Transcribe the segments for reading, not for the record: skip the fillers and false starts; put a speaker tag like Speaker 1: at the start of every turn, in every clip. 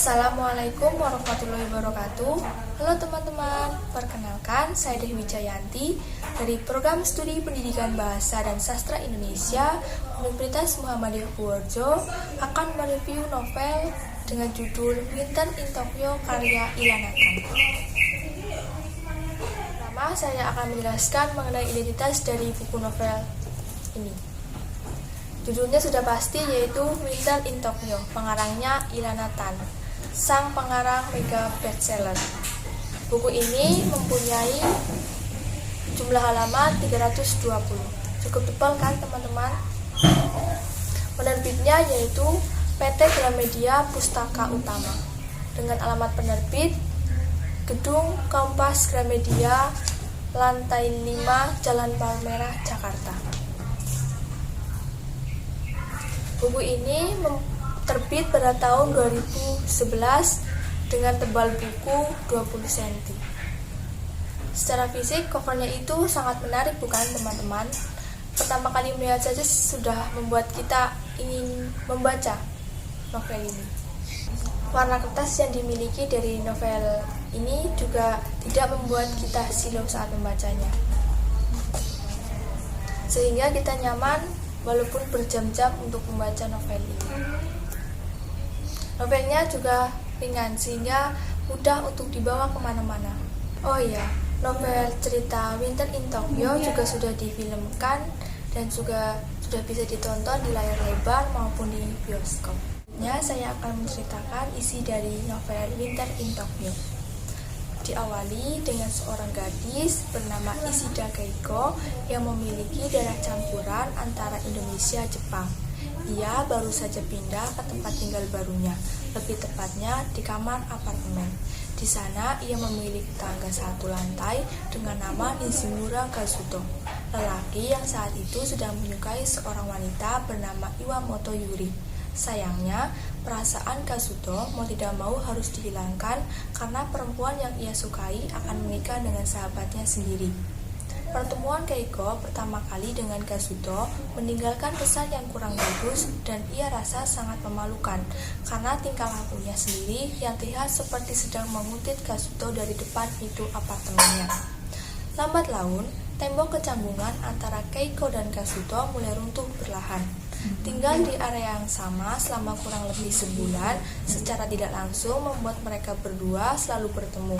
Speaker 1: Assalamualaikum warahmatullahi wabarakatuh. Halo teman-teman, perkenalkan saya Dewi Wijayanti dari Program Studi Pendidikan Bahasa dan Sastra Indonesia Universitas Muhammadiyah Purworejo akan mereview novel dengan judul Winter in Tokyo karya Ilanatan. Pertama, saya akan menjelaskan mengenai identitas dari buku novel ini. Judulnya sudah pasti, yaitu Winter in Tokyo, pengarangnya Ilanatan, sang pengarang mega bestseller. Buku ini mempunyai jumlah halaman 320. Cukup tebal kan teman-teman? Penerbitnya yaitu PT Gramedia Pustaka Utama, dengan alamat penerbit Gedung Kompas Gramedia, lantai 5, Jalan Palmerah, Jakarta. Buku ini terbit pada tahun 2011 dengan tebal buku 20 cm. Secara fisik, covernya itu sangat menarik, bukan teman-teman? Pertama kali melihat saja sudah membuat kita ingin membaca novel ini. Warna kertas yang dimiliki dari novel ini juga tidak membuat kita silau saat membacanya, sehingga kita nyaman walaupun berjam-jam untuk membaca novel ini. Novelnya juga ringan sehingga mudah untuk dibawa kemana-mana. Oh iya, novel cerita Winter in Tokyo juga sudah difilmkan dan juga sudah bisa ditonton di layar lebar maupun di bioskop. Saya akan menceritakan isi dari novel Winter in Tokyo. Diawali dengan seorang gadis bernama Ishida Keiko yang memiliki darah campuran antara Indonesia dan Jepang. Ia baru saja pindah ke tempat tinggal barunya, lebih tepatnya di kamar apartemen. Di sana ia memiliki tangga satu lantai dengan nama Nishimura Kazuto, lelaki yang saat itu sedang menyukai seorang wanita bernama Iwamoto Yuri. Sayangnya, perasaan Kazuto mau tidak mau harus dihilangkan karena perempuan yang ia sukai akan menikah dengan sahabatnya sendiri. Pertemuan Keiko pertama kali dengan Kazuto meninggalkan kesan yang kurang bagus dan ia rasa sangat memalukan karena tingkah lakunya sendiri yang terlihat seperti sedang menguntit Kazuto dari depan pintu apartemennya. Lambat laun, tembok kecambungan antara Keiko dan Kazuto mulai runtuh perlahan. Tinggal di area yang sama selama kurang lebih sebulan secara tidak langsung membuat mereka berdua selalu bertemu.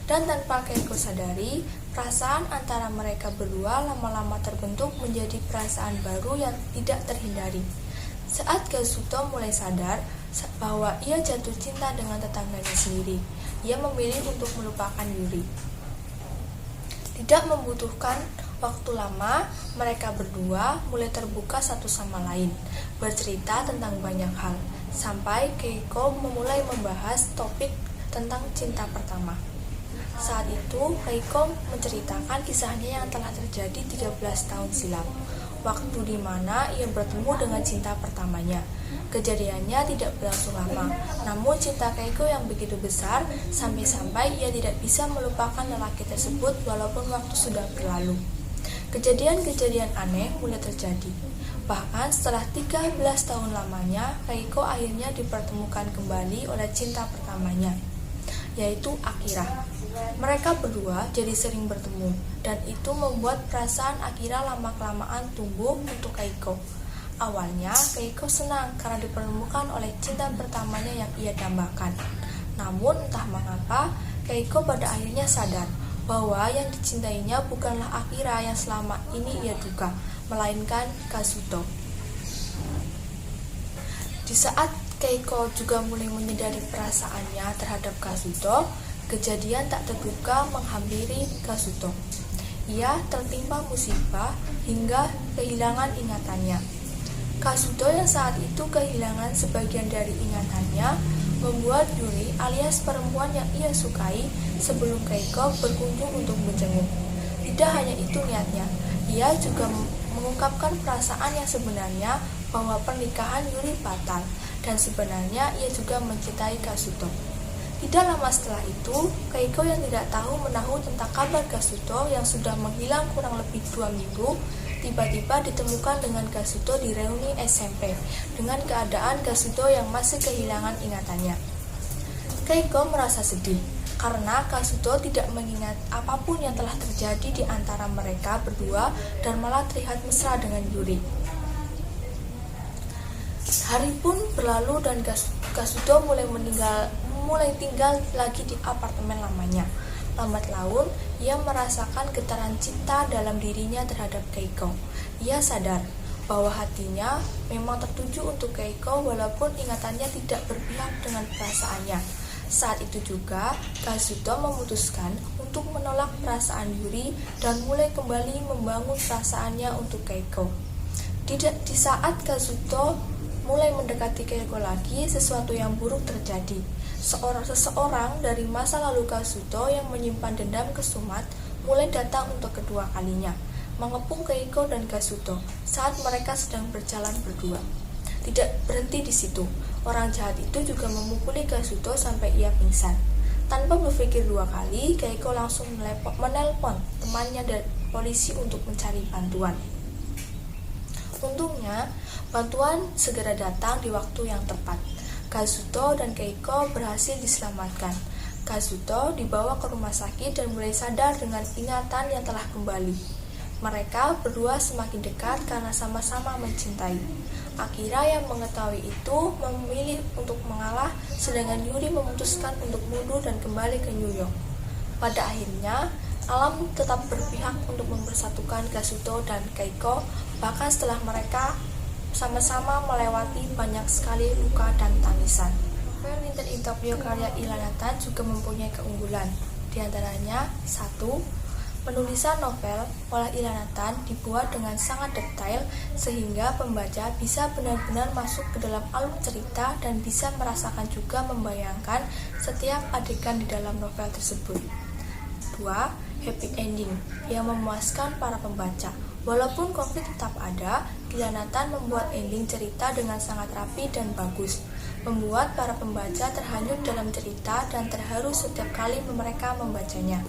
Speaker 1: Dan tanpa Keiko sadari, perasaan antara mereka berdua lama-lama terbentuk menjadi perasaan baru yang tidak terhindari. Saat Kazuto mulai sadar bahwa ia jatuh cinta dengan tetangganya sendiri, ia memilih untuk melupakan Yuri. Tidak membutuhkan waktu lama, mereka berdua mulai terbuka satu sama lain, bercerita tentang banyak hal, sampai Keiko memulai membahas topik tentang cinta pertama. Saat itu, Keiko menceritakan kisahnya yang telah terjadi 13 tahun silam, waktu di mana ia bertemu dengan cinta pertamanya. Kejadiannya tidak berlangsung lama, namun cinta Keiko yang begitu besar sampai-sampai ia tidak bisa melupakan lelaki tersebut walaupun waktu sudah berlalu. Kejadian-kejadian aneh mulai terjadi. Bahkan setelah 13 tahun lamanya, Keiko akhirnya dipertemukan kembali oleh cinta pertamanya, yaitu Akira. Mereka berdua jadi sering bertemu, dan itu membuat perasaan Akira lama-kelamaan tumbuh untuk Keiko. Awalnya, Keiko senang karena dipertemukan oleh cinta pertamanya yang ia dambakan. Namun entah mengapa, Keiko pada akhirnya sadar bahwa yang dicintainya bukanlah Akira yang selama ini ia duga, melainkan Kazuto. Di saat Keiko juga mulai menyadari perasaannya terhadap Kazuto, kejadian tak terduga menghampiri Kazuto. Ia tertimpa musibah hingga kehilangan ingatannya. Kazuto yang saat itu kehilangan sebagian dari ingatannya membuat Yuri alias perempuan yang ia sukai sebelum Keiko berkunjung untuk menjenguk. Tidak hanya itu niatnya, ia juga mengungkapkan perasaan yang sebenarnya bahwa pernikahan Yuri batal dan sebenarnya ia juga mencintai Kazuto. Tidak lama setelah itu, Keiko yang tidak tahu menahu tentang kabar Kazuto yang sudah menghilang kurang lebih 2 minggu, tiba-tiba ditemukan dengan Kazuto di reuni SMP, dengan keadaan Kazuto yang masih kehilangan ingatannya. Keiko merasa sedih karena Kazuto tidak mengingat apapun yang telah terjadi di antara mereka berdua dan malah terlihat mesra dengan Yuri. Hari pun berlalu dan Kazuto mulai tinggal lagi di apartemen lamanya. Lambat laun, ia merasakan getaran cinta dalam dirinya terhadap Keiko. Ia sadar bahwa hatinya memang tertuju untuk Keiko walaupun ingatannya tidak berpihak dengan perasaannya. Saat itu juga, Kazuto memutuskan untuk menolak perasaan Yuri dan mulai kembali membangun perasaannya untuk Keiko. Di saat Kazuto mulai mendekati Keiko lagi, sesuatu yang buruk terjadi. Seseorang dari masa lalu Kazuto yang menyimpan dendam kesumat mulai datang untuk kedua kalinya, mengepung Keiko dan Kazuto saat mereka sedang berjalan berdua. Tidak berhenti di situ, orang jahat itu juga memukuli Kazuto sampai ia pingsan. Tanpa berpikir dua kali, Keiko langsung menelpon temannya dari polisi untuk mencari bantuan. Untungnya, bantuan segera datang di waktu yang tepat. Kazuto dan Keiko berhasil diselamatkan. Kazuto dibawa ke rumah sakit dan mulai sadar dengan ingatan yang telah kembali. Mereka berdua semakin dekat karena sama-sama mencintai. Akira yang mengetahui itu memilih untuk mengalah, sedangkan Yuri memutuskan untuk mundur dan kembali ke New York. Pada akhirnya, alam tetap berpihak untuk mempersatukan Kazuto dan Keiko, bahkan setelah mereka sama-sama melewati banyak sekali luka dan tangisan. Novel Winter in Tokyo karya Ilanatan juga mempunyai keunggulan. Di antaranya, 1. Penulisan novel oleh Ilanatan dibuat dengan sangat detail sehingga pembaca bisa benar-benar masuk ke dalam alur cerita dan bisa merasakan juga membayangkan setiap adegan di dalam novel tersebut. 2. Happy ending yang memuaskan para pembaca. Walaupun konflik tetap ada, Ilanatan membuat ending cerita dengan sangat rapi dan bagus, membuat para pembaca terhanyut dalam cerita dan terharu setiap kali mereka membacanya.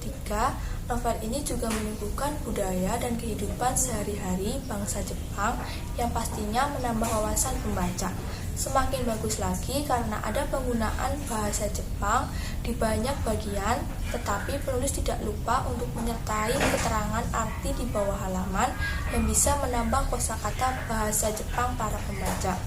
Speaker 1: 3. Novel ini juga menyuguhkan budaya dan kehidupan sehari-hari bangsa Jepang yang pastinya menambah wawasan pembaca. Semakin bagus lagi karena ada penggunaan bahasa Jepang di banyak bagian, tetapi penulis tidak lupa untuk menyertai keterangan arti di bawah halaman yang bisa menambah kosakata bahasa Jepang para pembaca.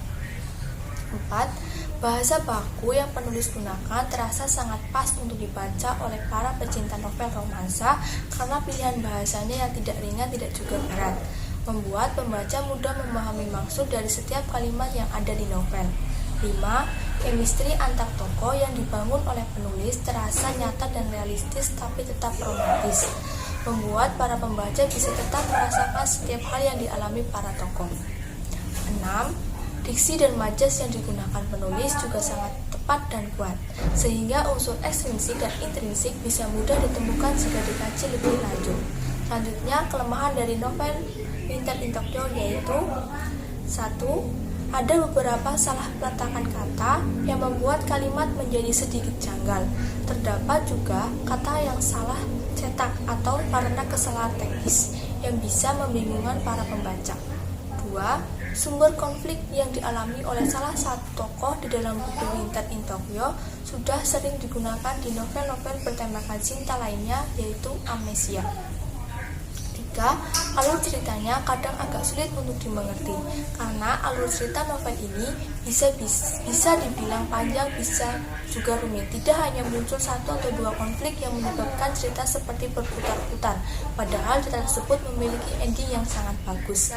Speaker 1: 4. Bahasa baku yang penulis gunakan terasa sangat pas untuk dibaca oleh para pecinta novel romansa karena pilihan bahasanya yang tidak ringan tidak juga berat, membuat pembaca mudah memahami maksud dari setiap kalimat yang ada di novel. 5. Chemistry antar tokoh yang dibangun oleh penulis terasa nyata dan realistis tapi tetap romantis, membuat para pembaca bisa tetap merasakan setiap hal yang dialami para tokoh. 6. Diksi dan majas yang digunakan penulis juga sangat tepat dan kuat, sehingga unsur ekstrinsik dan intrinsik bisa mudah ditemukan jika dikaji lebih lanjut. Selanjutnya, kelemahan dari novel Winter in Tokyo yaitu 1. Ada beberapa salah peletakan kata yang membuat kalimat menjadi sedikit janggal. Terdapat juga kata yang salah cetak atau karena kesalahan teknis yang bisa membingungkan para pembaca. 2. Sumber konflik yang dialami oleh salah satu tokoh di dalam buku Winter in Tokyo sudah sering digunakan di novel-novel bertemakan cinta lainnya, yaitu amnesia. 3. Alur ceritanya kadang agak sulit untuk dimengerti karena alur cerita novel ini bisa dibilang panjang, bisa juga rumit. Tidak hanya muncul satu atau dua konflik yang menyebabkan cerita seperti berputar-putar, padahal cerita tersebut memiliki ending yang sangat bagus.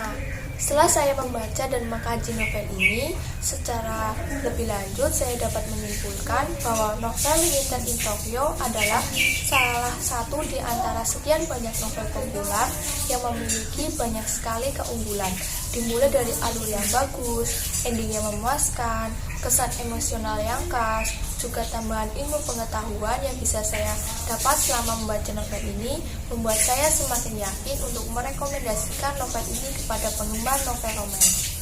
Speaker 1: Setelah saya membaca dan mengkaji novel ini secara lebih lanjut, saya dapat menyimpulkan bahwa novel Winter in Tokyo adalah salah satu di antara sekian banyak novel populer yang memiliki banyak sekali keunggulan. Dimulai dari alur yang bagus, ending yang memuaskan, kesan emosional yang khas, juga tambahan ilmu pengetahuan yang bisa saya dapat selama membaca novel ini, membuat saya semakin yakin untuk merekomendasikan novel ini kepada penggemar novel romans.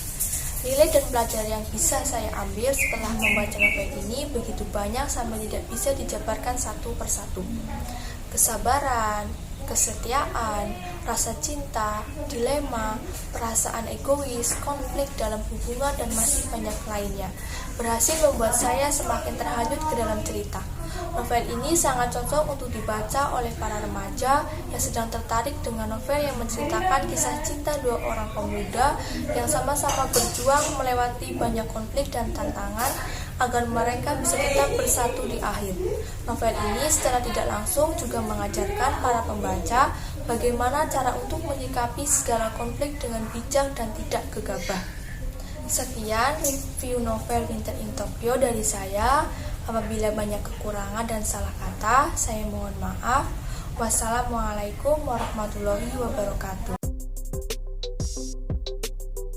Speaker 1: Nilai dan pelajaran yang bisa saya ambil setelah membaca novel ini begitu banyak sampai tidak bisa dijabarkan satu persatu. Kesabaran, kesetiaan, rasa cinta, dilema, perasaan egois, konflik dalam hubungan, dan masih banyak lainnya, berhasil membuat saya semakin terhanyut ke dalam cerita. Novel ini sangat cocok untuk dibaca oleh para remaja yang sedang tertarik dengan novel yang menceritakan kisah cinta dua orang pemuda yang sama-sama berjuang melewati banyak konflik dan tantangan agar mereka bisa tetap bersatu di akhir. Novel ini secara tidak langsung juga mengajarkan para pembaca bagaimana cara untuk menyikapi segala konflik dengan bijak dan tidak gegabah. Sekian review novel Winter in Tokyo dari saya. Apabila banyak kekurangan dan salah kata, saya mohon maaf. Wassalamualaikum warahmatullahi wabarakatuh.